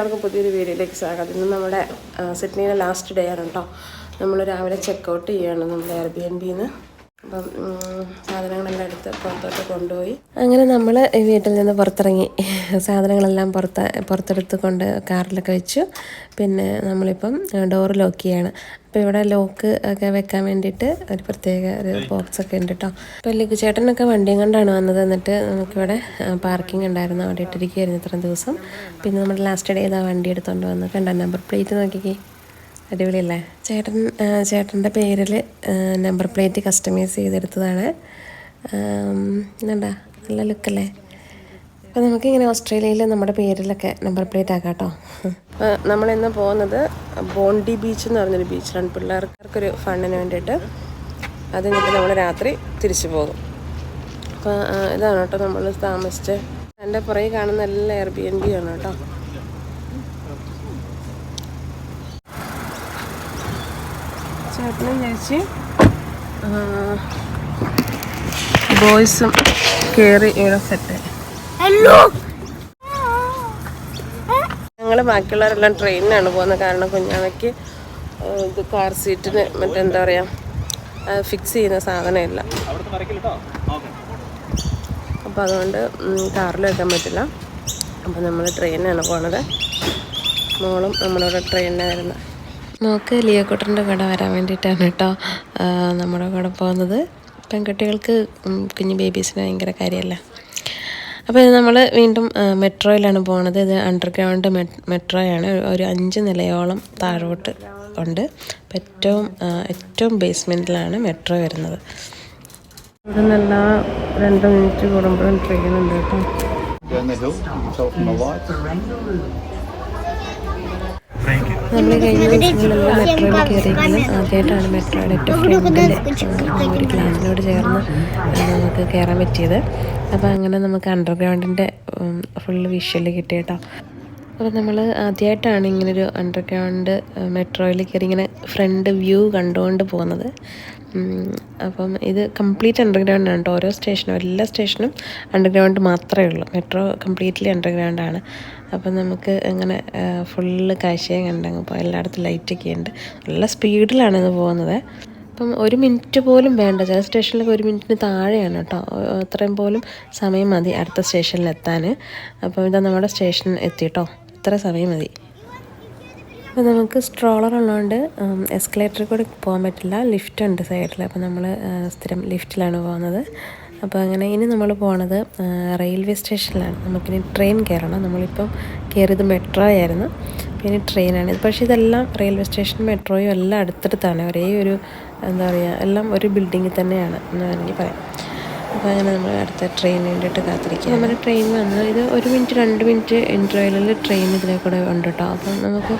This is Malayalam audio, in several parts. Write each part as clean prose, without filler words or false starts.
എല്ലാവർക്കും പുതിയൊരു വീഡിയോയിലേക്ക് സ്വാഗതം. ഇന്ന് നമ്മുടെ സിഡ്നിയിലെ ലാസ്റ്റ് ഡേ ആണ് കേട്ടോ. നമ്മൾ രാവിലെ ചെക്കൗട്ട് ചെയ്യുകയാണ് നമ്മുടെ എയർബിഎൻബിന്ന്. അപ്പം സാധനങ്ങളെല്ലാം എടുത്ത് പുറത്തോട്ട് കൊണ്ടുപോയി. അങ്ങനെ നമ്മൾ വീട്ടിൽ നിന്ന് പുറത്തിറങ്ങി സാധനങ്ങളെല്ലാം പുറത്തെടുത്ത് കൊണ്ട് കാറിലൊക്കെ വെച്ചു. പിന്നെ നമ്മളിപ്പം ഡോറ് ലോക്ക് ചെയ്യാണ്. അപ്പോൾ ഇവിടെ ലോക്ക് ഒക്കെ വെക്കാൻ വേണ്ടിയിട്ട് ഒരു പ്രത്യേക ഒരു ബോക്സൊക്കെ ഉണ്ട് കേട്ടോ. അപ്പോൾ ലിഖു ചേട്ടനൊക്കെ വണ്ടിയും കൊണ്ടാണ് വന്നത്. എന്നിട്ട് നമുക്കിവിടെ പാർക്കിംഗ് ഉണ്ടായിരുന്നു, അവിടെ ഇട്ടിരിക്കുകയായിരുന്നു ഇത്രയും ദിവസം. പിന്നെ നമ്മുടെ ലാസ്റ്റ് ഡേ ഇതാ വണ്ടി എടുത്തുകൊണ്ട് വന്നു. കണ്ട നമ്പർ പ്ലേറ്റ് നോക്കിക്കേ, അടിപൊളിയല്ലേ. ചേട്ടൻ്റെ പേരിൽ നമ്പർ പ്ലേറ്റ് കസ്റ്റമൈസ് ചെയ്തെടുത്തതാണ്. എന്താ നല്ല ലുക്കല്ലേ. അപ്പോൾ നമുക്കിങ്ങനെ ഓസ്ട്രേലിയയിൽ നമ്മുടെ പേരിലൊക്കെ നമ്പർ പ്ലേറ്റ് ആക്കാം കേട്ടോ. നമ്മളിന്ന് പോകുന്നത് ബോണ്ടി ബീച്ച് എന്ന് പറഞ്ഞൊരു ബീച്ചിലാണ്, പിള്ളേർക്കൊരു ഫണ്ടിന് വേണ്ടിയിട്ട്. അത് കഴിഞ്ഞിട്ട് നമ്മൾ രാത്രി തിരിച്ചു പോകും. അപ്പോൾ ഇതാണ് കേട്ടോ നമ്മൾ താമസിച്ച്. എൻ്റെ പുറകെ കാണുന്ന എല്ലാ എയർബിഎൻബി ആണ് കേട്ടോ. ചേട്ടനും ചേച്ചി ബോയ്സും കയറി ഇവിടെ സെറ്റ്. ഞങ്ങൾ ബാക്കിയുള്ളവരെല്ലാം ട്രെയിനിനാണ് പോകുന്നത്. കാരണം കുഞ്ഞാവയ്ക്ക് ഇത് കാർ സീറ്റിന് മറ്റെന്താ പറയുക ഫിക്സ് ചെയ്യുന്ന സാധനമില്ല. അപ്പോൾ അതുകൊണ്ട് കാറിൽ വെക്കാൻ പറ്റില്ല. അപ്പോൾ നമ്മൾ ട്രെയിനിനാണ് പോണത്. മോളും നമ്മളോട് ട്രെയിനിനാണ് വരുന്നത്. മോൾക്ക് ലിയോക്കുട്ടൻ്റെ കൂടെ വരാൻ വേണ്ടിയിട്ടാണ് കേട്ടോ നമ്മുടെ കൂടെ പോകുന്നത്. പെൺകുട്ടികൾക്ക് കുഞ്ഞു ബേബീസിന് ഭയങ്കര കാര്യമല്ല. അപ്പോൾ ഇത് നമ്മൾ വീണ്ടും മെട്രോയിലാണ് പോകുന്നത്. ഇത് അണ്ടർഗ്രൗണ്ട് മെട്രോയാണ്. ഒരു 5 നിലയോളം താഴോട്ട് ഉണ്ട്. അപ്പോൾ ഏറ്റവും ബേസ്മെൻറ്റിലാണ് മെട്രോ വരുന്നത്. ഇവിടെ നിന്നെല്ലാ 2 മിനിറ്റ് കൂടുമ്പോഴും ട്രെയിൻ ഉണ്ട് കേട്ടോ. നമ്മൾ കഴിഞ്ഞ ദിവസങ്ങളിലെല്ലാം മെട്രോയിൽ കയറിയെങ്കിലും ആദ്യമായിട്ടാണ് മെട്രോയുടെ ഏറ്റവും ഫ്രണ്ടിൽ ഒരു ഗ്ലാസിനോട് ചേർന്ന് നമുക്ക് കയറാൻ പറ്റിയത്. അപ്പോൾ അങ്ങനെ നമുക്ക് അണ്ടർഗ്രൗണ്ടിൻ്റെ ഫുള്ള് വിഷ്വൽ കിട്ടി കേട്ടോ. അപ്പോൾ നമ്മൾ ആദ്യമായിട്ടാണ് ഇങ്ങനൊരു അണ്ടർഗ്രൗണ്ട് മെട്രോയിൽ കയറി ഇങ്ങനെ ഫ്രണ്ട് വ്യൂ കണ്ടുകൊണ്ട് പോകുന്നത്. അപ്പം ഇത് കംപ്ലീറ്റ് അണ്ടർഗ്രൗണ്ട് ആണ് കേട്ടോ. ഓരോ സ്റ്റേഷനും എല്ലാ സ്റ്റേഷനും അണ്ടർഗ്രൗണ്ട് മാത്രമേ ഉള്ളൂ. മെട്രോ കംപ്ലീറ്റ്ലി അണ്ടർഗ്രൗണ്ടാണ്. അപ്പം നമുക്ക് അങ്ങനെ ഫുള്ള് കാഴ്ചയും കണ്ടങ്ങ് പോകാം. എല്ലായിടത്തും ലൈറ്റൊക്കെ ഉണ്ട്. നല്ല സ്പീഡിലാണ് ഇത് പോകുന്നത്. അപ്പം 1 മിനിറ്റ് പോലും വേണ്ട. ചില സ്റ്റേഷനിലൊക്കെ 1 മിനിറ്റിന് താഴെയാണ് കേട്ടോ. അത്രയും പോലും സമയം മതി അടുത്ത സ്റ്റേഷനിലെത്താൻ. അപ്പം ഇതാ നമ്മുടെ സ്റ്റേഷൻ എത്തി കേട്ടോ. ഇത്ര സമയം മതി. അപ്പോൾ നമുക്ക് സ്ട്രോളർ ഉള്ളതുകൊണ്ട് എസ്കലേറ്ററിൽ കൂടി പോകാൻ പറ്റില്ല. ലിഫ്റ്റ് ഉണ്ട് സൈഡിൽ. അപ്പോൾ നമ്മൾ സ്ഥിരം ലിഫ്റ്റിലാണ് പോകുന്നത്. അപ്പോൾ അങ്ങനെ ഇനി നമ്മൾ പോണത് റെയിൽവേ സ്റ്റേഷനിലാണ്. നമുക്കിനി ട്രെയിൻ കയറണം. നമ്മളിപ്പം കയറിയത് മെട്രോ ആയിരുന്നു, പിന്നെ ട്രെയിനാണ്. പക്ഷേ ഇതെല്ലാം റെയിൽവേ സ്റ്റേഷനും മെട്രോയും എല്ലാം അടുത്തടുത്താണ്. ഒരേ ഒരു എന്താ പറയുക, എല്ലാം ഒരു ബിൽഡിങ്ങിൽ തന്നെയാണ് എന്ന് വേണമെങ്കിൽ പറയാം. അപ്പോൾ അങ്ങനെ നമ്മൾ അടുത്ത ട്രെയിനിന് വേണ്ടിയിട്ട് കാത്തിരിക്കുക. നമ്മുടെ ട്രെയിൻ വന്ന് ഇത് 1 മിനിറ്റ് 2 മിനിറ്റ് ഇൻ്റർവെല്ലിൽ ട്രെയിൻ ഇതിലെ കൂടെ ഉണ്ട് കേട്ടോ. അപ്പം നമുക്ക്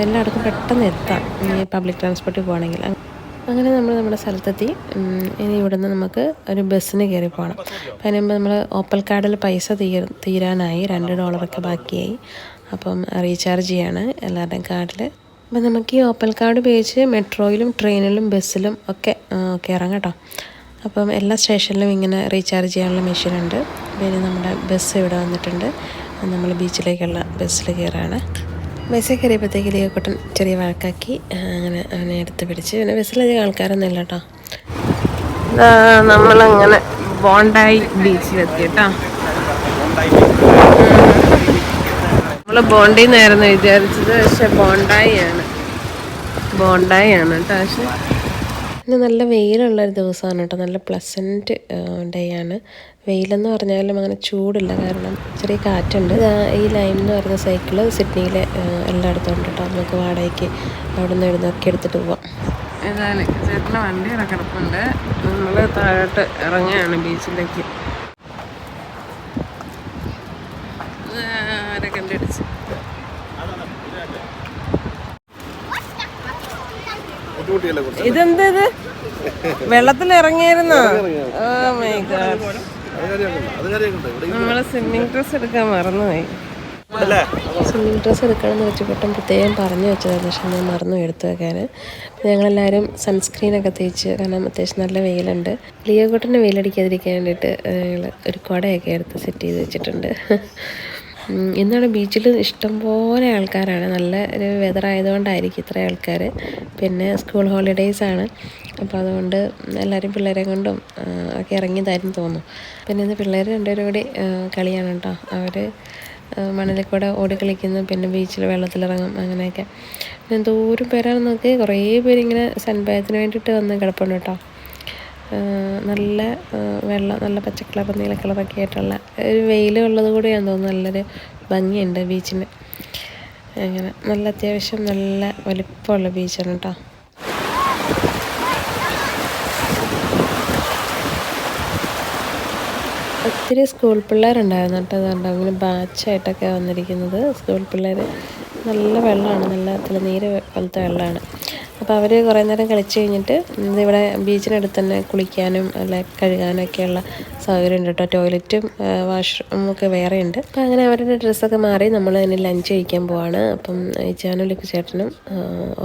എല്ലായിടത്തും പെട്ടെന്ന് എത്താം ഈ പബ്ലിക് ട്രാൻസ്പോർട്ടിൽ പോകണമെങ്കിൽ. അങ്ങനെ നമ്മൾ നമ്മുടെ സ്ഥലത്തെത്തി. ഇനി ഇവിടുന്ന് നമുക്ക് ഒരു ബസ്സിന് കയറി പോകണം. അപ്പം അതിന് മുമ്പ് നമ്മൾ ഓപ്പൽ കാർഡിൽ പൈസ തീരാനായി. $2 ബാക്കിയായി. അപ്പം റീചാർജ് ചെയ്യാണ് എല്ലാവരുടെയും കാർഡിൽ. അപ്പം നമുക്ക് ഈ ഓപ്പൽ കാർഡ് ഉപയോഗിച്ച് മെട്രോയിലും ട്രെയിനിലും ബസ്സിലും ഒക്കെ കയറാം കേട്ടോ. അപ്പം എല്ലാ സ്റ്റേഷനിലും ഇങ്ങനെ റീചാർജ് ചെയ്യാനുള്ള മെഷീനുണ്ട്. പിന്നെ നമ്മുടെ ബസ് ഇവിടെ വന്നിട്ടുണ്ട്. നമ്മൾ ബീച്ചിലേക്കുള്ള ബസ്സിൽ കയറാണ്. ബസ്സിൽ കയറിയപ്പോഴത്തേക്ക് ലിയോക്കുട്ടൻ ചെറിയ വഴക്കാക്കി. അങ്ങനെ അവനെ എടുത്ത് പിടിച്ച്. പിന്നെ ബസ്സിലധികം ആൾക്കാരൊന്നും ഇല്ല കേട്ടോ. നമ്മളങ്ങനെ ബോണ്ടായി ബീച്ചിലെത്തി കേട്ടോ. നമ്മൾ ബോണ്ടിന്നായിരുന്നു വിചാരിച്ചത്, പക്ഷെ ബോണ്ടായി ആണ് കേട്ടോ. പക്ഷെ ഇന്ന് നല്ല വെയിലുള്ളൊരു ദിവസമാണ് കേട്ടോ. നല്ല പ്ലസൻറ്റ് ഡേ ആണ്. വെയിലെന്ന് പറഞ്ഞാലും അങ്ങനെ ചൂടില്ല, കാരണം ചെറിയ കാറ്റുണ്ട്. ഈ ലൈൻ എന്ന് പറയുന്ന സൈക്കിള് സിഡ്നിയിലെ എല്ലായിടത്തും ഉണ്ട് കേട്ടോ. നമുക്ക് വാടകയ്ക്ക് അവിടെ നിന്ന് എഴുന്നൊക്കെ എടുത്തിട്ട് പോവാം. ഏതായാലും ചേട്ടൻ്റെ വണ്ടി കിടപ്പുണ്ട്. നമ്മൾ താഴോട്ട് ഇറങ്ങുകയാണ് ബീച്ചിലേക്ക്. ആരെ കണ്ടടിച്ച് ഇതെന്തത് വെള്ളത്തിൽ ഇറങ്ങിയായിരുന്നോ? ഓ മൈ ഗോഡ്, നമ്മള് സ്വിമ്മിങ് ഡ്രസ് എടുക്കാൻ മറന്നുപോയി. സ്വിമ്മിങ് ഡ്രസ്സ് എടുക്കണമെന്ന് വെച്ചപ്പോട്ടും പ്രത്യേകം പറഞ്ഞു വെച്ചതായിരുന്നു, പക്ഷെ ഞാൻ മറന്നു എടുത്തു വെക്കാൻ. ഞങ്ങളെല്ലാവരും സൺസ്ക്രീനൊക്കെ തേച്ച്, കാരണം അത്യാവശ്യം നല്ല വെയിലുണ്ട്. ലിയോക്കുട്ടനെ വെയിലടിക്കാതിരിക്കാൻ വേണ്ടിയിട്ട് ഞങ്ങൾ ഒരു കുടയൊക്കെ എടുത്ത് സെറ്റ് ചെയ്ത് വെച്ചിട്ടുണ്ട്. ഇന്നാണ് ബീച്ചിൽ ഇഷ്ടംപോലെ ആൾക്കാരാണ്. നല്ല ഒരു വെതർ ആയതുകൊണ്ടായിരിക്കും ഇത്ര ആൾക്കാർ. പിന്നെ സ്കൂൾ ഹോളിഡേയ്സാണ്, അപ്പോൾ അതുകൊണ്ട് എല്ലാവരും പിള്ളേരെ കൊണ്ടും ഒക്കെ ഇറങ്ങിയതായിരുന്നു തോന്നുന്നു. പിന്നെ ഇന്ന് പിള്ളേർ രണ്ടുപേരും കൂടി കളിയാണ് കേട്ടോ. അവർ മണലിൽ കൂടെ ഓടി കളിക്കുന്നു, പിന്നെ ബീച്ചിൽ വെള്ളത്തിലിറങ്ങും, അങ്ങനെയൊക്കെ. പിന്നെ എന്തോരം പേരാണെന്ന് നോക്കി, കുറേ പേരിങ്ങനെ സൺബാത്തിന് വേണ്ടിയിട്ട് വന്ന് കിടപ്പുണ്ട് കേട്ടോ. നല്ല വെള്ളം, നല്ല പച്ച കളർ നീല കളറൊക്കെ ആയിട്ടുള്ള ഒരു വെയിൽ ഉള്ളത് കൂടിയാണെന്ന് തോന്നുന്നു. നല്ലൊരു ഭംഗിയുണ്ട് ബീച്ചിന്. അങ്ങനെ നല്ല അത്യാവശ്യം നല്ല വലിപ്പമുള്ള ബീച്ചാണ് കേട്ടോ. ഒത്തിരി സ്കൂൾ പിള്ളേരുണ്ടായിരുന്നു കേട്ടോ. അതുകൊണ്ട് അങ്ങനെ ബാച്ചായിട്ടൊക്കെ വന്നിരിക്കുന്നത് സ്കൂൾ പിള്ളേർ. നല്ല വെള്ളമാണ്, നല്ല തിളനീര് പോലത്തെ വെള്ളമാണ്. അപ്പോൾ അവർ കുറേ നേരം കളിച്ച് കഴിഞ്ഞിട്ട് ഇവിടെ ബീച്ചിനടുത്ത് തന്നെ കുളിക്കാനും അല്ല കഴുകാനൊക്കെയുള്ള സൗകര്യം ഉണ്ട് കേട്ടോ. ടോയ്ലറ്റും വാഷ്റൂമും ഒക്കെ വേറെ ഉണ്ട്. അപ്പോൾ അങ്ങനെ അവരുടെ ഡ്രസ്സൊക്കെ മാറി നമ്മൾ അതിന് ലഞ്ച് കഴിക്കാൻ പോവാണ്. അപ്പം ഇച്ചാനും ലിക്കു ചേട്ടനും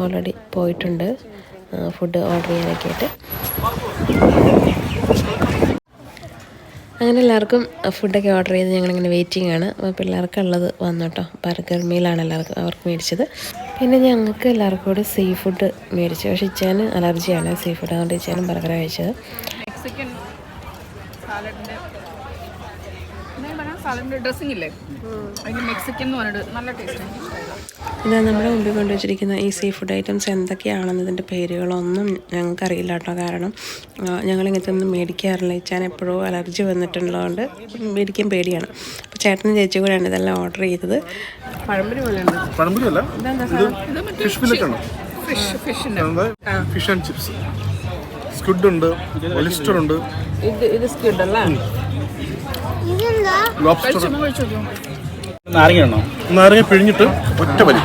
ഓൾറെഡി പോയിട്ടുണ്ട് ഫുഡ് ഓർഡർ ചെയ്യാനൊക്കെ ആയിട്ട്. അങ്ങനെ എല്ലാവർക്കും ഫുഡൊക്കെ ഓർഡർ ചെയ്ത് ഞങ്ങളിങ്ങനെ വെയിറ്റിംഗ് ആണ്. അപ്പോൾ പിള്ളേർക്കുള്ളത് വന്നു കേട്ടോ. ബർഗർ മീലാണ് എല്ലാവർക്കും അവർക്ക് മേടിച്ചത്. പിന്നെ ഞങ്ങൾക്ക് എല്ലാവർക്കും കൂടി സീ ഫുഡ് മേടിച്ചു. പക്ഷേ ഇച്ചാന് അലർജിയാണ് സീ ഫുഡ്, അതുകൊണ്ട് ഇച്ചാനും ബർഗർ കഴിച്ചത്. മെക്സിക്കൻ സാലഡിൻ്റെ ഡ്രസ്സിംഗ് ഇല്ലേ, അതിന് മെക്സിക്കൻ എന്ന് പറഞ്ഞിട്ട് നല്ല ടേസ്റ്റാണ്. ഇതാ നമ്മുടെ മുമ്പിൽ കൊണ്ടുവച്ചിരിക്കുന്ന ഈ സീ ഫുഡ് ഐറ്റംസ് എന്തൊക്കെയാണെന്നതിൻ്റെ പേരുകളൊന്നും ഞങ്ങൾക്കറിയില്ല കേട്ടോ. കാരണം ഞങ്ങളിങ്ങനത്തെ ഒന്നും മേടിക്കാറില്ല. ഇച്ചാൻ എപ്പോഴും അലർജി വന്നിട്ടുള്ളതുകൊണ്ട് മേടിക്കാൻ പേടിയാണ്. അപ്പോൾ ചേട്ടനും ചേച്ചി കൂടെയാണ് ഇതെല്ലാം ഓർഡർ ചെയ്തത്. പഴംപൊരി പോലെയുണ്ട്. പഴംപൊരിയല്ല, ഫിഷ് ഫില്ലറ്റ് ആണ്. ഫിഷ് ആൻഡ് ചിപ്സ്, സ്ക്വിഡ് ഉണ്ട്, ഒലിസ്റ്റർ ഉണ്ട്. ഇത് സ്ക്വിഡ് അല്ല, ലോബ്സ്റ്റർ. നാരങ്ങ പിഴിഞ്ഞിട്ട് ഒറ്റ വലി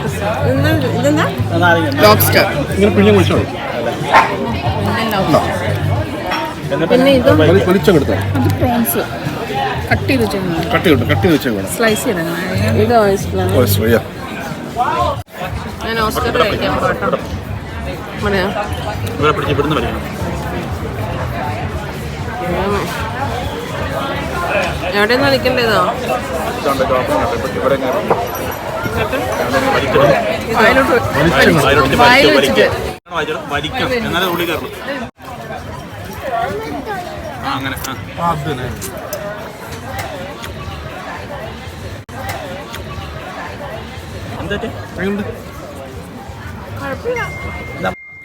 ലോബ്സ്റ്റർ ഇങ്ങനെ പിഴിഞ്ഞ് കുളിച്ചോ. പൊലിച്ചെടുത്തോ, കട്ട് ചെയ്ത് വെച്ചേക്കണം. സ്ലൈസ് ചെയ്യണം. ഞാൻ ഓസ്കർ കഴിക്കാൻ പോട്ടോ. എവിടെയൊന്നും കളിക്കണ്ടേതോ.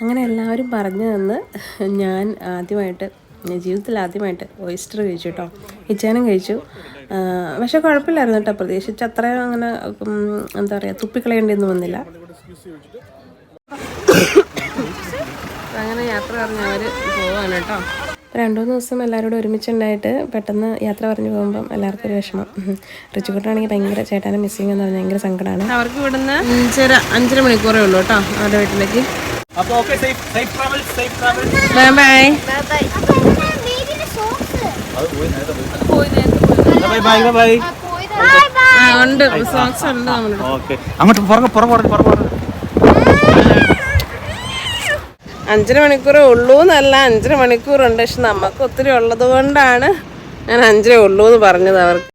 അങ്ങനെ എല്ലാവരും പറഞ്ഞു തന്ന് ഞാൻ ജീവിതത്തിൽ ആദ്യമായിട്ട് ഓയിസ്റ്റർ കഴിച്ചു കേട്ടോ. ഇച്ചാനും കഴിച്ചു. പക്ഷെ കുഴപ്പമില്ലായിരുന്നു കേട്ടോ. പ്രതീക്ഷിച്ച് അത്രയും അങ്ങനെ എന്താ പറയുക തുപ്പിക്കളയേണ്ടിയൊന്നും വന്നില്ല. അങ്ങനെ യാത്ര പറഞ്ഞ് അവർ പോവാണ് കേട്ടോ. 2-3 ദിവസം എല്ലാവരോടും ഒരുമിച്ചുണ്ടായിട്ട് പെട്ടെന്ന് യാത്ര പറഞ്ഞു പോകുമ്പം എല്ലാവർക്കും ഒരു വിഷമം. റിച്ചുകുട്ടാണെങ്കിൽ ഭയങ്കര ചേട്ടാനെ മിസ്സിങ് എന്ന് പറഞ്ഞാൽ ഭയങ്കര സങ്കടമാണ്. അവർക്ക് ഇവിടുന്ന് 5.5 മണിക്കൂറേ ഉള്ളൂ കേട്ടോ അവരുടെ വീട്ടിലേക്ക്. ബൈ. ഉണ്ട് സോക്സ് ഉണ്ട് നമ്മുടെ. 5.5 മണിക്കൂറേ ഉള്ളൂ എന്നല്ല, 5.5 മണിക്കൂറുണ്ട്. പക്ഷെ നമുക്ക് ഒത്തിരി ഉള്ളത് കൊണ്ടാണ് ഞാൻ 5 ഉള്ളൂ എന്ന് പറഞ്ഞത് അവർക്ക്.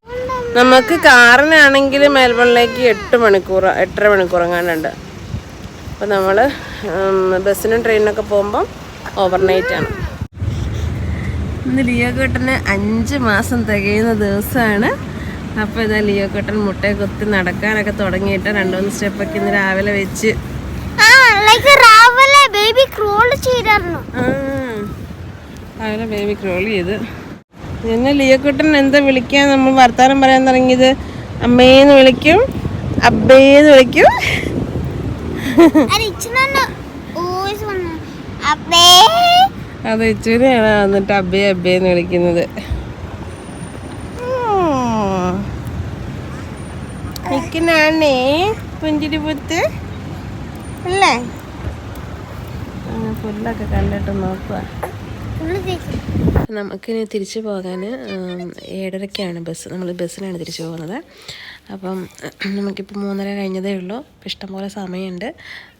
നമുക്ക് കാറിനാണെങ്കിൽ മെൽബണിലേക്ക് 8 മണിക്കൂർ 8.5 മണിക്കൂർ എങ്ങാണ്ടുണ്ട്. അപ്പോൾ നമ്മൾ ബസ്സിനും ട്രെയിനിനൊക്കെ പോകുമ്പം ഓവർനൈറ്റാണ്. ഇന്ന് ലിയോ കേട്ടന് 5 മാസം തികയുന്ന ദിവസമാണ്. അപ്പോൾ ഇതാ ലിയോ കേട്ടൻ മുട്ടയെ കുത്തി നടക്കാനൊക്കെ തുടങ്ങിയിട്ട് 2-3 സ്റ്റെപ്പൊക്കെ ഇന്ന് രാവിലെ വെച്ച് രാവിലെ ബേബി ക്രോൾ ചെയ്ത്. പിന്നെ ലിയോക്കുട്ടൻ എന്താ വിളിക്കാൻ നമ്മൾ വർത്താനം പറയാൻ തുടങ്ങിയത്? അമ്മേന്ന് വിളിക്കും, അബ്ബേന്ന് വിളിക്കും. അത് ഇച്ചുവിനെയാണ് വന്നിട്ട് അബ്ബേന്ന് വിളിക്കുന്നത്. നിൽക്കുന്നാണേ പുഞ്ചിരി പുത്ത് അല്ലേ? പുല്ലൊക്കെ കണ്ടിട്ട് നോക്കുക. നമുക്കിനി തിരിച്ചു പോകാൻ 7:30ക്കാണ് ബസ്. നമ്മൾ ബസ്സിനാണ് തിരിച്ചു പോകുന്നത്. അപ്പം നമുക്കിപ്പോൾ 3:30 കഴിഞ്ഞതേ ഉള്ളൂ. ഇഷ്ടംപോലെ സമയമുണ്ട്.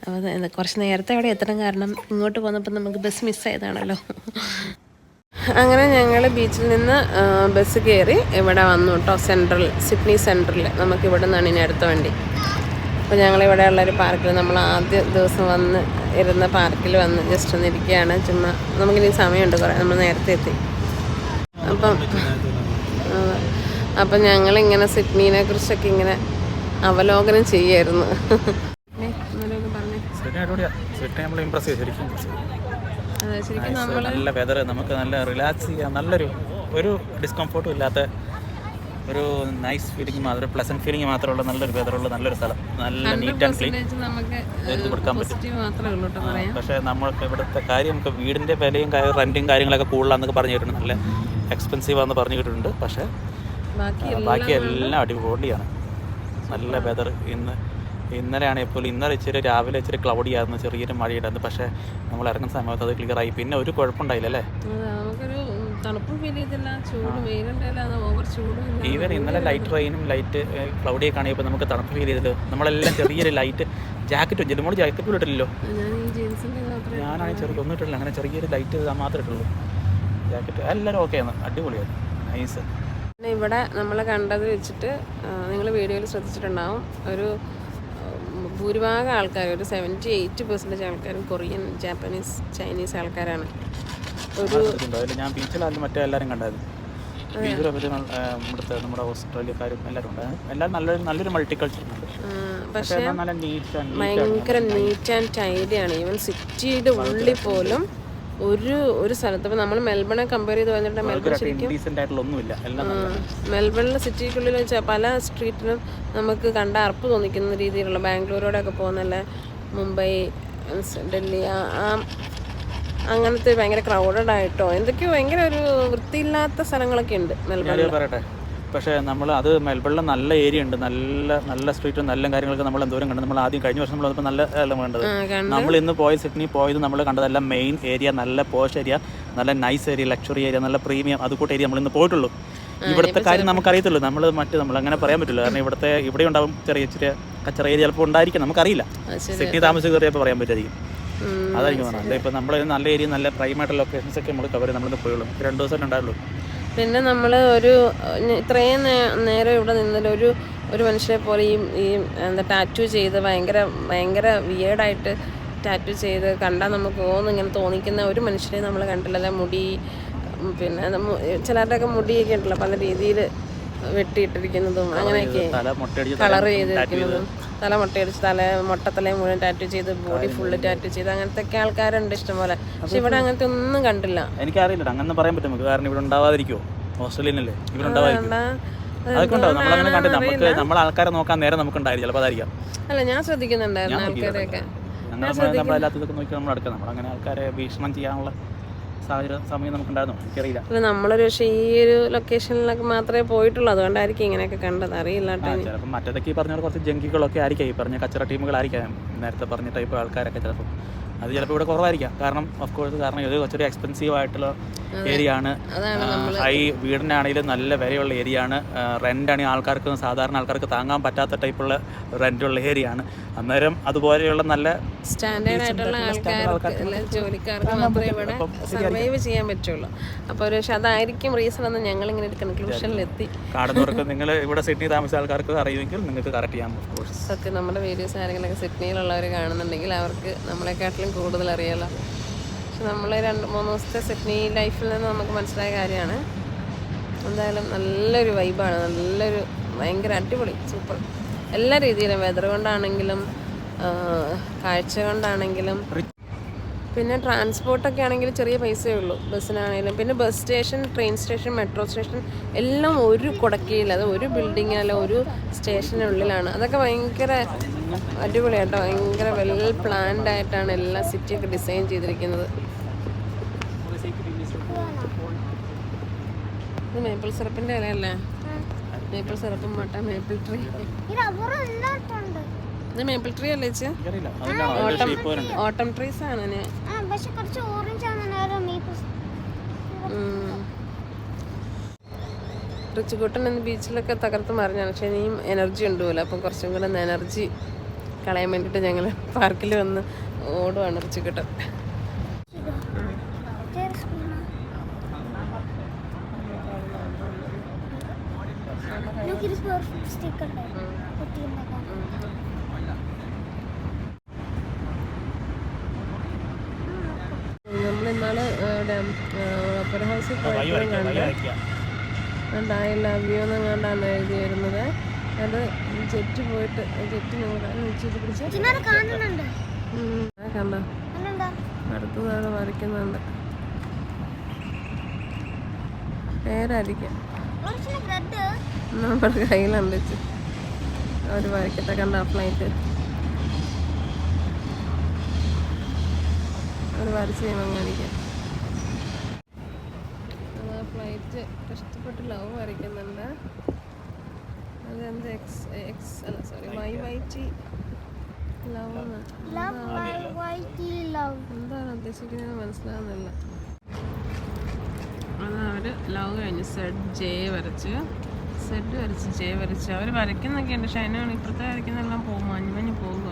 അപ്പോൾ കുറച്ച് നേരത്തെ അവിടെ എത്തണം. കാരണം ഇങ്ങോട്ട് പോന്നപ്പോൾ നമുക്ക് ബസ് മിസ്സായതാണല്ലോ. അങ്ങനെ ഞങ്ങൾ ബീച്ചിൽ നിന്ന് ബസ് കയറി ഇവിടെ വന്നു കേട്ടോ, സിഡ്നി സെൻട്രൽ. നമുക്ക് ഇവിടെ നിന്നാണ് ഇനി അടുത്ത വണ്ടി. അപ്പോൾ ഞങ്ങളിവിടെ ഉള്ളൊരു പാർക്കിൽ, നമ്മൾ ആദ്യ ദിവസം വന്ന് ഇരുന്ന പാർക്കിൽ വന്ന് ജസ്റ്റ് ഒന്ന് ഇരിക്കുകയാണ്. ചുമ്മാ നമുക്കിനി സമയമുണ്ട് കുറേ, നമ്മൾ നേരത്തെ എത്തി. അപ്പം ഞങ്ങളിങ്ങനെ സിഡ്നീനെ കുറിച്ചൊക്കെ ഇങ്ങനെ അവലോകനം ചെയ്യായിരുന്നു. ശരിക്കും നല്ല വെതർ, നമുക്ക് നല്ല റിലാക്സ് ചെയ്യാം, ഒരു ഡിസ്കംഫോർട്ടും ഇല്ലാത്ത ഒരു നൈസ് ഫീലിംഗ് മാത്രം, പ്ലസന്റ് ഫീലിംഗ് മാത്രമുള്ള നല്ലൊരു വെതറുള്ള നല്ലൊരു സ്ഥലം, നല്ല നീറ്റ് ആൻഡ് ക്ലീൻ എടുത്ത് കൊടുക്കാൻ പറ്റും. പക്ഷേ നമ്മൾക്ക് ഇവിടുത്തെ കാര്യം, നമുക്ക് വീടിൻ്റെ വിലയും റെൻറ്റും കാര്യങ്ങളൊക്കെ കൂടുതലാണെന്നൊക്കെ പറഞ്ഞു കേട്ടിട്ടുണ്ട്, നല്ല എക്സ്പെൻസീവാണെന്ന് പറഞ്ഞു കേട്ടിട്ടുണ്ട്. പക്ഷേ ബാക്കി എല്ലാം അടിപൊളിയാണ്. നല്ല വെതർ. ഇന്നലെയാണ് ഇപ്പോൾ ഇന്നലെ ഇച്ചിരി രാവിലെ ഇച്ചിരി ക്ലൗഡി ആയിരുന്നു, ചെറിയൊരു മഴയുണ്ടായിരുന്നു. പക്ഷേ നമ്മൾ ഇറങ്ങുന്ന സമയത്ത് അത് ക്ലിയറായി, പിന്നെ ഒരു കുഴപ്പമുണ്ടായില്ല അല്ലേ. ഈവൻ ഇന്നലെ ലൈറ്റ് റെയിനും ലൈറ്റ് ക്ലൗഡിയൊക്കെ ആണെങ്കിൽ ഇപ്പോൾ നമുക്ക് തണുപ്പ് ഫീൽ ചെയ്തത്. നമ്മളെല്ലാം ചെറിയൊരു ലൈറ്റ് ജാക്കറ്റ്, ജലമോട് ജാക്കറ്റ് ഇട്ടില്ലല്ലോ. ഞാനാണെങ്കിൽ ചെറുതൊന്നും ഇട്ടില്ല, അങ്ങനെ ചെറിയൊരു ലൈറ്റ് മാത്രമേ ഇട്ടുള്ളൂ. ജാക്കറ്റ് എല്ലാവരും ഓക്കെയാണ്, അടിപൊളിയാണ്, നൈസ്. പിന്നെ ഇവിടെ നമ്മൾ കണ്ടത് വെച്ചിട്ട് നിങ്ങൾ വീഡിയോയിൽ ശ്രദ്ധിച്ചിട്ടുണ്ടാവും, ഒരു ഭൂരിഭാഗം ആൾക്കാർ, ഒരു 78% ആൾക്കാരും കൊറിയൻ, ജാപ്പനീസ്, ചൈനീസ് ആൾക്കാരാണ്. ഞാൻ ബീച്ചിലായാലും മറ്റേ എല്ലാവരും കണ്ടായിരുന്നു. ഇവിടുത്തെ നമ്മുടെ ഓസ്ട്രേലിയക്കാരും എല്ലാവരും ഉണ്ടായിരുന്നു. എല്ലാം നല്ലൊരു മൾട്ടിക്കൾച്ചർ ഉണ്ട്. പക്ഷേ ഭയങ്കര നീറ്റ് ആൻഡ് ടൈഡിയാണ്. ഈവൻ സിറ്റിയുടെ ഉള്ളിൽ പോലും ഒരു സ്ഥലത്ത്, ഇപ്പോൾ നമ്മൾ മെൽബണെ കമ്പയർ ചെയ്ത് വന്നിട്ട് മെൽബൺ ശരിക്കും മെൽബണിലെ സിറ്റിക്കുള്ളിൽ വെച്ചാൽ പല സ്ട്രീറ്റിലും നമുക്ക് കണ്ട അറപ്പ് തോന്നിക്കുന്ന രീതിയിലുള്ള, ബാംഗ്ലൂരോടൊക്കെ പോകുന്നല്ലേ, മുംബൈ, ഡൽഹി, അങ്ങനത്തെ ഭയങ്കര ക്രൗഡഡ് ആയിട്ടോ എന്തൊക്കെയോ ഭയങ്കര ഒരു വൃത്തിയില്ലാത്ത സ്ഥലങ്ങളൊക്കെ ഉണ്ട് മെൽബണിൽ. പറയട്ടെ, പക്ഷേ നമ്മൾ അത് മെൽബണിൽ നല്ല ഏരിയ ഉണ്ട്, നല്ല സ്ട്രീറ്റും നല്ല കാര്യങ്ങളൊക്കെ നമ്മൾ എന്തോരം കണ്ടു. നമ്മൾ ആദ്യം കഴിഞ്ഞ വർഷം നമ്മൾ നല്ല വേണ്ടത്, നമ്മൾ ഇന്ന് സിഡ്നി പോയത് നമ്മൾ കണ്ടതെല്ലാം മെയിൻ ഏരിയ, നല്ല പോഷ് ഏരിയ, നല്ല നൈസ് ഏരിയ, ലക്ഷറി ഏരിയ, നല്ല പ്രീമിയം അതുകൂട്ട് ഏരിയ നമ്മൾ ഇന്ന് പോയിട്ടുള്ളൂ. ഇവിടുത്തെ കാര്യം നമുക്കറിയത്തുള്ളൂ. നമ്മൾ അങ്ങനെ പറയാൻ പറ്റില്ല, കാരണം ഇവിടെ ഉണ്ടാവും ചെറിയ കച്ചറ ഏരിയ ചിലപ്പോൾ ഉണ്ടായിരിക്കും, നമുക്കറിയില്ല. സിഡ്നി താമസിച്ച് കയറിയപ്പോൾ പറയാൻ പറ്റായിരിക്കും. അതായിരിക്കും പറഞ്ഞത്. ഇപ്പം നമ്മൾ നല്ല ഏരിയ, നല്ല പ്രൈമായിട്ടുള്ള ലൊക്കേഷൻസ് ഒക്കെ നമ്മൾ കവർ നമ്മളിന്ന് പോയുള്ളൂ. 2 ദിവസം ഉണ്ടാവുള്ളൂ. പിന്നെ നമ്മൾ ഇത്രയും നേരം ഇവിടെ നിന്നിട്ട് ഒരു മനുഷ്യരെ പോലെ ഈ ടാറ്റു ചെയ്ത് ഭയങ്കര വിയേർഡായിട്ട് ടാറ്റു ചെയ്ത് കണ്ടാൽ നമുക്ക് ഇങ്ങനെ തോന്നിക്കുന്ന ഒരു മനുഷ്യരെ നമ്മൾ കണ്ടില്ലല്ലോ. മുടി, പിന്നെ ചിലരുടെയൊക്കെ മുടിയൊക്കെ ഉണ്ടല്ലോ പല രീതിയിൽ വെട്ടിയിട്ടിരിക്കുന്നതും, അങ്ങനെയൊക്കെ കളർ ചെയ്തിരിക്കുന്നതും, തല മുട്ടയടിച്ച് മൊട്ടത്തലയും മുഴുവൻ ടാറ്റു ചെയ്ത്, ബോഡി ഫുള്ള് ടാറ്റു ചെയ്ത്, അങ്ങനത്തെ ഒക്കെ ആൾക്കാരുണ്ട് ഇഷ്ടംപോലെ. പക്ഷെ ഇവിടെ അങ്ങനത്തെ ഒന്നും കണ്ടില്ല. എനിക്കറിയില്ല, അങ്ങനെ പറയാൻ പറ്റും നമുക്ക്, കാരണം ഇവിടെ ഉണ്ടാവാതിരിക്കുമോ, ഓസ്ട്രേലിയനല്ലേ, ഇവിടെ ഉണ്ടാവാതിരിക്കും. അതൊക്കെ ഉണ്ടാവും, നമ്മളങ്ങനെ കണ്ടില്ല. നമുക്ക് നമ്മളെ ആൾക്കാരെ നോക്കാൻ നേരം നമുക്ക് ഉണ്ടായിരുന്നു, ചിലപ്പോൾ അതായിരിക്കാം. അല്ല, ഞാൻ ശ്രദ്ധിക്കുന്നുണ്ടായിരുന്നു ആൾക്കാരെയൊക്കെ. നമ്മളെല്ലാത്തതൊക്കെ നോക്കി നമ്മൾ അടുക്കാം. നമ്മളങ്ങനെ ആൾക്കാരെ ഭീഷണം ചെയ്യാനുള്ള സമയം നമുക്കുണ്ടായിരുന്നു, എനിക്കറിയില്ല. നമ്മളൊരു പക്ഷേ ഈ ഒരു ലൊക്കേഷനിലൊക്കെ മാത്രമേ പോയിട്ടുള്ളൂ, അതുകൊണ്ടായിരിക്കും ഇങ്ങനെയൊക്കെ കണ്ടത്, അറിയില്ല. ചിലപ്പോൾ മറ്റേതൊക്കെ ഈ പറഞ്ഞ കുറച്ച് ജങ്കികളൊക്കെ ആയിരിക്കും, ഈ പറഞ്ഞ കച്ചറ ടീമുകളായിരിക്കാം, നേരത്തെ പറഞ്ഞ ടൈപ്പ് ആൾക്കാരൊക്കെ ചിലപ്പോൾ. അത് ചിലപ്പോൾ ഇവിടെ കുറവായിരിക്കാം, കാരണം ഓഫ് കോഴ്സ്, കാരണം ഇത് കുറച്ചൊരു എക്സ്പെൻസീവ് ആയിട്ടുള്ള ഏരിയ ആണ്. ഹൈ വീടിനാണെങ്കിലും നല്ല വിലയുള്ള ഏരിയ ആണ്. റെൻ്റാണെങ്കിൽ ആൾക്കാർക്ക്, സാധാരണ ആൾക്കാർക്ക് താങ്ങാൻ പറ്റാത്ത ടൈപ്പുള്ള റെൻ്റുള്ള ഏരിയ ആണ്. അന്നേരം അതുപോലെയുള്ള നല്ല സ്റ്റാൻഡേർഡ് ആയിട്ടുള്ള ആൾക്കാർക്ക്, ജോലിക്കാർക്ക് മാത്രമേ ഇവിടെ സർവൈവ് ചെയ്യാൻ പറ്റുള്ളൂ. അപ്പോൾ പക്ഷെ അതായിരിക്കും റീസൺ എന്ന് ഞങ്ങളിങ്ങനെ ഒരു കൺക്ലൂഷനിലെത്തി. കാണുന്നവർക്ക് നിങ്ങൾ ഇവിടെ സിഡ്നി താമസിച്ച ആൾക്കാർക്ക് അറിയുമെങ്കിൽ നിങ്ങൾക്ക് കറക്റ്റ് ചെയ്യാം. സത്യം, നമ്മുടെ വീഡിയോസ് ആരെങ്കിലൊക്കെ സിഡ്നിയിലുള്ളവർ കാണുന്നുണ്ടെങ്കിൽ അവർക്ക് നമ്മളെക്കാട്ടിലും കൂടുതൽ അറിയാലോ. പക്ഷെ നമ്മൾ 2-3 ദിവസത്തെ സിഡ്നി ലൈഫിൽ നിന്ന് നമുക്ക് മനസ്സിലായ കാര്യമാണ്. എന്തായാലും നല്ലൊരു വൈബാണ്, നല്ലൊരു ഭയങ്കര അടിപൊളി സൂപ്പർ എല്ലാ രീതിയിലും, വെതർ കൊണ്ടാണെങ്കിലും കാഴ്ച കൊണ്ടാണെങ്കിലും. പിന്നെ ട്രാൻസ്പോർട്ടൊക്കെ ആണെങ്കിൽ ചെറിയ പൈസയേ ഉള്ളൂ, ബസ്സിനാണെങ്കിലും. പിന്നെ bus station, train station, metro station എല്ലാം ഒരു കുടക്കീഴിൽ, അത് ഒരു ബിൽഡിങ്ങിനല്ല, ഒരു സ്റ്റേഷനുള്ളിലാണ്. അതൊക്കെ ഭയങ്കര അടിപൊളിയാട്ടോ, ഭയങ്കര വെൽ പ്ലാൻഡ് ആയിട്ടാണ് എല്ലാ സിറ്റിയൊക്കെ ഡിസൈൻ ചെയ്തിരിക്കുന്നത്. ഇത് മേപ്പിൾ സിറപ്പിൻ്റെ ഇലയല്ലേ? മേപ്പിൾ സിറപ്പും മട്ട, മേപ്പിൾ ട്രീ. ഇത് മേപ്പിൾ ട്രീ അല്ലേ ചേച്ചി? ഓട്ടം ട്രീസ് ആണ്. റിച്ചുകൂട്ടൻ എന്ന് ബീച്ചിലൊക്കെ തകർത്ത് മറിഞ്ഞാണ്, പക്ഷേ ഇനിയും എനർജി ഉണ്ടാവില്ല. അപ്പം കുറച്ചും കൂടെ എനർജി കളയാൻ വേണ്ടിയിട്ട് ഞങ്ങൾ പാർക്കിൽ വന്ന് ഓടുവാണ് റിച്ചുകൂട്ടൻ. നമ്മളിന്നാള് ഓപ്പറ ഹൗസിൽ പോയപ്പോഴും കണ്ട് ഐ ലവ് യു എന്ന് കണ്ടാണ് എഴുതി വരുന്നത്. അത് ജെറ്റ് പോയിട്ട് ജെറ്റ് കണ്ടോ അടുത്തതാണ് വരയ്ക്കുന്നുണ്ട്. പേരായിരിക്കും നമ്മുടെ കയ്യിലുണ്ട് അവർ വരയ്ക്കട്ടെ. കണ്ട ഫ്ലൈറ്റ് അവർ വരച്ച് കഴിയുമ്പോൾ കാണിക്കാം. ഫ്ലൈറ്റ് കഷ്ടപ്പെട്ട് ലവ് വരയ്ക്കുന്നുണ്ട്. അതെന്ത് YYT ലവ് എന്താണ് ഉദ്ദേശിക്കുന്നത് മനസ്സിലാവുന്നില്ല. അത് അവർ ലവ് കഴിഞ്ഞ് Z വരച്ച് J വരച്ച് അവർ വരയ്ക്കുന്നൊക്കെ ഉണ്ട്. പക്ഷെ അതിനാണ് ഇപ്പുറത്തെ വരയ്ക്കുന്നതെല്ലാം പോകും, മഞ്ഞ് പോവുക.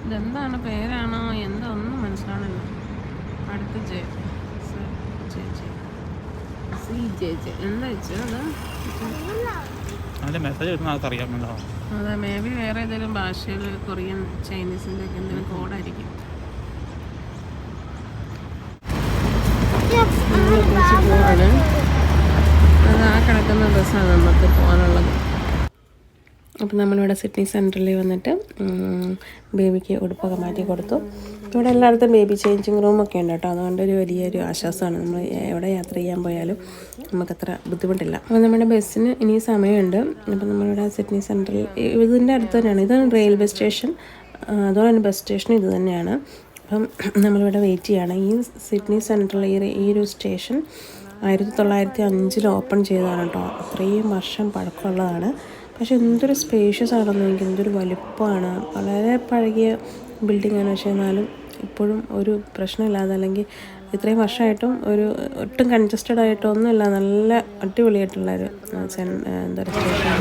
ഇതെന്താണ് പേരാണോ എന്താ ഒന്നും മനസ്സിലാവുന്നില്ല. അടുത്ത J എന്താ വെച്ചാൽ അതെ മേ ബി വേറെ ഏതെങ്കിലും ഭാഷയിൽ കൊറിയൻ ചൈനീസിൻ്റെ ഒക്കെ എന്തെങ്കിലും കോഡായിരിക്കും. പോവാണ്. അത് ആ കിടക്കുന്ന ബസ്സാണ് നമുക്ക് പോകാനുള്ളത്. അപ്പം നമ്മളിവിടെ സിഡ്നി സെൻട്രലിൽ വന്നിട്ട് ബേബിക്ക് ഉടുപ്പൊക്കെ മാറ്റി കൊടുത്തു. ഇവിടെ എല്ലായിടത്തും ബേബി ചേഞ്ചിങ് റൂമൊക്കെ ഉണ്ട് കേട്ടോ. അതുകൊണ്ട് വലിയൊരു ആശ്വാസമാണ്. നമ്മൾ എവിടെ യാത്ര ചെയ്യാൻ പോയാലും നമുക്കത്ര ബുദ്ധിമുട്ടില്ല. അപ്പോൾ നമ്മുടെ ബസ്സിന് ഇനി സമയമുണ്ട്. അപ്പം നമ്മളിവിടെ സിഡ്നി സെൻട്രൽ ഇതിൻ്റെ അടുത്ത് തന്നെയാണ്. ഇതാണ് റെയിൽവേ സ്റ്റേഷൻ, അതുപോലെ തന്നെ ബസ് സ്റ്റേഷൻ ഇത് തന്നെയാണ്. അപ്പം നമ്മളിവിടെ വെയിറ്റ് ചെയ്യാണ്. ഈ സിഡ്നി സെൻട്രൽ ഈ ഒരു സ്റ്റേഷൻ 1905 ഓപ്പൺ ചെയ്തതാണ് കേട്ടോ. അത്രയും വർഷം പഴക്കമുള്ളതാണ്. പക്ഷെ എന്തൊരു സ്പേഷ്യസ് ആണെന്ന് എനിക്ക്, എന്തൊരു വലുപ്പമാണ്. വളരെ പഴകിയ ബിൽഡിങ്ങാണ്. പക്ഷേ എന്നാലും ഇപ്പോഴും ഒരു പ്രശ്നമില്ലാതെ, അല്ലെങ്കിൽ ഇത്രയും വർഷമായിട്ടും ഒട്ടും കൺജസ്റ്റഡ് ആയിട്ടൊന്നുമില്ല. നല്ല അടിപൊളിയായിട്ടുള്ളൊരു എന്താ പറയുക സ്റ്റേഷൻ.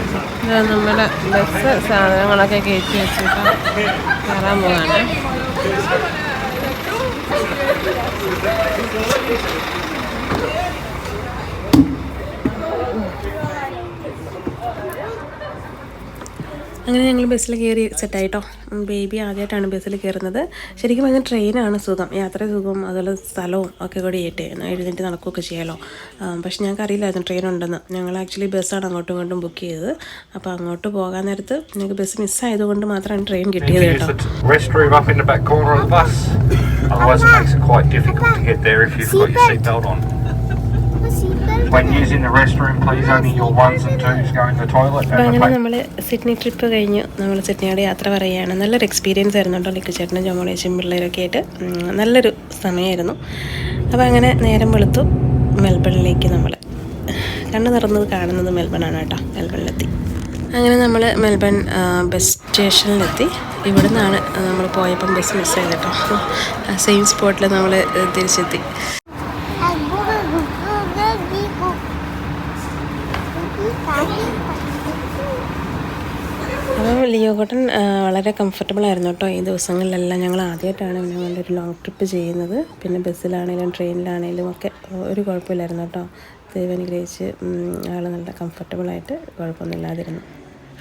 നമ്മുടെ ബസ് സാധനങ്ങളൊക്കെ കയറ്റി വെച്ചിട്ട് കയറാൻ പോവാണ്. അങ്ങനെ ഞങ്ങൾ ബസ്സിൽ കയറി സെറ്റായിട്ടോ. ബേബി ആദ്യമായിട്ടാണ് ബസ്സിൽ കയറുന്നത്. ശരിക്കും പറഞ്ഞാൽ ട്രെയിനാണ് സുഖം, യാത്ര സുഖം, അതുപോലെ സ്ഥലവും ഒക്കെ കൂടി ആയിട്ട് എഴുന്നേറ്റ് നടക്കുകയൊക്കെ ചെയ്യാമല്ലോ. പക്ഷെ ഞങ്ങൾക്ക് അറിയില്ലായിരുന്നു ട്രെയിൻ ഉണ്ടെന്ന്. ഞങ്ങൾ ആക്ച്വലി ബസ്സാണ് അങ്ങോട്ടും ഇങ്ങോട്ടും ബുക്ക് ചെയ്തത്. അപ്പോൾ അങ്ങോട്ട് പോകാൻ നേരത്ത് ഞങ്ങൾക്ക് ബസ് മിസ്സായതുകൊണ്ട് മാത്രമാണ് ട്രെയിൻ കിട്ടിയത് കേട്ടോ. അങ്ങനെ നമ്മൾ സിഡ്നി ട്രിപ്പ് കഴിഞ്ഞു. നമ്മൾ സിഡ്നിയുടെ യാത്ര പറയുകയാണ്. നല്ലൊരു എക്സ്പീരിയൻസ് ആയിരുന്നു കേട്ടോ. ലിക്കു ചേട്ടനും ജോമോളേച്ചും പിള്ളേരൊക്കെ ആയിട്ട് നല്ലൊരു സമയമായിരുന്നു. അപ്പോൾ അങ്ങനെ നേരം വെളുത്തു. മെൽബണിലേക്ക് നമ്മൾ കണ്ണു തുറന്നത് കാണുന്നത് മെൽബണാണ് കേട്ടോ. മെൽബണിലെത്തി. അങ്ങനെ നമ്മൾ മെൽബൺ ബസ് സ്റ്റേഷനിലെത്തി. ഇവിടെ നിന്നാണ് നമ്മൾ പോയപ്പം ബസ് മിസ്സായത് കേട്ടോ. സെയിം സ്പോട്ടിൽ നമ്മൾ തിരിച്ചെത്തി. അപ്പം ലിയോ കോട്ടൻ വളരെ കംഫർട്ടബിൾ ആയിരുന്നു കേട്ടോ. ഈ ദിവസങ്ങളിലെല്ലാം ഞങ്ങൾ ആദ്യമായിട്ടാണ് ഞങ്ങളുടെ ഒരു ലോങ് ട്രിപ്പ് ചെയ്യുന്നത്. പിന്നെ ബസ്സിലാണെങ്കിലും ട്രെയിനിലാണെങ്കിലും ഒക്കെ ഒരു കുഴപ്പമില്ലായിരുന്നു കേട്ടോ. ദൈവം അനുഗ്രഹിച്ച് ആൾ നല്ല കംഫർട്ടബിളായിട്ട് കുഴപ്പമൊന്നുമില്ലാതിരുന്നു.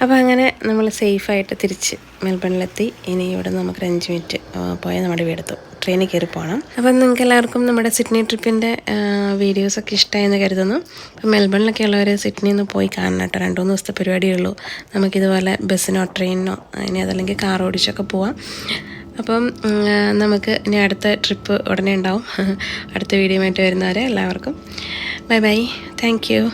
അപ്പോൾ അങ്ങനെ നമ്മൾ സേഫായിട്ട് തിരിച്ച് മെൽബണിലെത്തി. ഇനി ഇവിടെ നമുക്ക് 5 മിനിറ്റ് പോയാൽ നമ്മുടെ വീടെത്തും. ട്രെയിനിൽ കയറി പോകണം. അപ്പം നിങ്ങൾക്ക് എല്ലാവർക്കും നമ്മുടെ സിഡ്നി ട്രിപ്പിൻ്റെ വീഡിയോസൊക്കെ ഇഷ്ടമായെന്ന് കരുതുന്നു. അപ്പം മെൽബണിലൊക്കെ ഉള്ളവർ സിഡ്നിയിൽ നിന്ന് പോയി കാണണം കേട്ടോ. 2-3 ദിവസത്തെ പരിപാടിയുള്ളൂ. നമുക്കിതുപോലെ ബസ്സിനോ ട്രെയിനിനോ ഇനി അതല്ലെങ്കിൽ കാർ ഓടിച്ചൊക്കെ പോവാം. അപ്പം നമുക്ക് ഇനി അടുത്ത ട്രിപ്പ് ഉടനെ ഉണ്ടാവും. അടുത്ത വീഡിയോ ആയിട്ട് വരുന്നവരെ എല്ലാവർക്കും ബൈ ബൈ. Thank you.